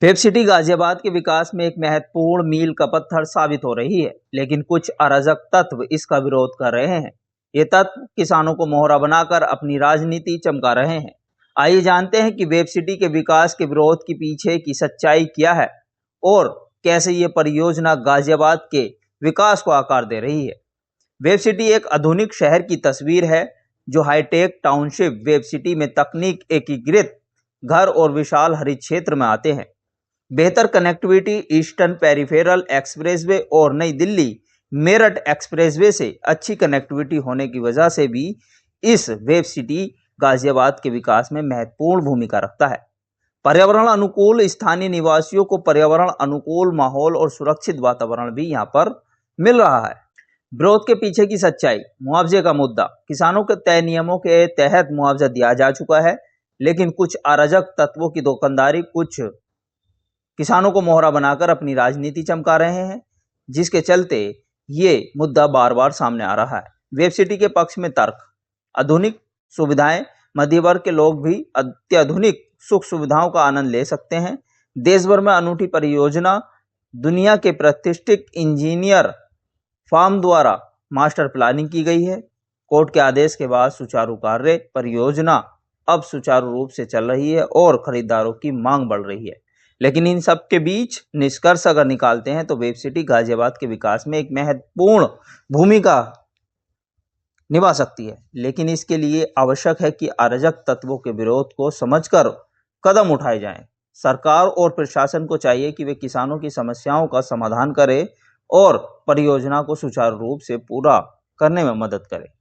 Web city Ghaziabad के विकास में एक महत्वपूर्ण मील का पत्थर साबित हो रही है, लेकिन कुछ अराजक तत्व इसका विरोध कर रहे हैं। ये तत्व किसानों को मोहरा बनाकर अपनी राजनीति चमका रहे हैं। आइए जानते हैं कि वेब सिटी के विकास के विरोध के पीछे की सच्चाई क्या है और कैसे ये परियोजना गाजियाबाद के विकास को आकार दे रही है। वेब सिटी एक आधुनिक शहर की तस्वीर है जो हाईटेक टाउनशिप वेब सिटी में तकनीक एकीकृत घर और विशाल हरित क्षेत्र में आते हैं। बेहतर कनेक्टिविटी, ईस्टर्न पेरिफेरल एक्सप्रेसवे और नई दिल्ली मेरठ एक्सप्रेसवे से अच्छी कनेक्टिविटी होने की वजह से भी इस वेब सिटी गाजियाबाद के विकास में महत्वपूर्ण भूमिका रखता है। पर्यावरण अनुकूल, स्थानीय निवासियों को पर्यावरण अनुकूल माहौल और सुरक्षित वातावरण भी यहाँ पर मिल रहा है। विरोध के पीछे की सच्चाई। मुआवजे का मुद्दा। किसानों के तय नियमों के तहत मुआवजा दिया जा चुका है, लेकिन कुछ अराजक तत्वों की दुकानदारी कुछ किसानों को मोहरा बनाकर अपनी राजनीति चमका रहे हैं, जिसके चलते ये मुद्दा बार बार सामने आ रहा है। वेब सिटी के पक्ष में तर्क। आधुनिक सुविधाएं, मध्य वर्ग के लोग भी अत्याधुनिक सुख सुविधाओं का आनंद ले सकते हैं। देश भर में अनूठी परियोजना, दुनिया के प्रतिष्ठित इंजीनियर फर्म द्वारा मास्टर प्लानिंग की गई है। कोर्ट के आदेश के बाद सुचारू कार्य, परियोजना अब सुचारू रूप से चल रही है और खरीदारों की मांग बढ़ रही है। लेकिन इन सब के बीच निष्कर्ष अगर निकालते हैं तो वेब सिटी गाजियाबाद के विकास में एक महत्वपूर्ण भूमिका निभा सकती है, लेकिन इसके लिए आवश्यक है कि अराजक तत्वों के विरोध को समझकर कदम उठाए जाएं। सरकार और प्रशासन को चाहिए कि वे किसानों की समस्याओं का समाधान करे और परियोजना को सुचारू रूप से पूरा करने में मदद करे।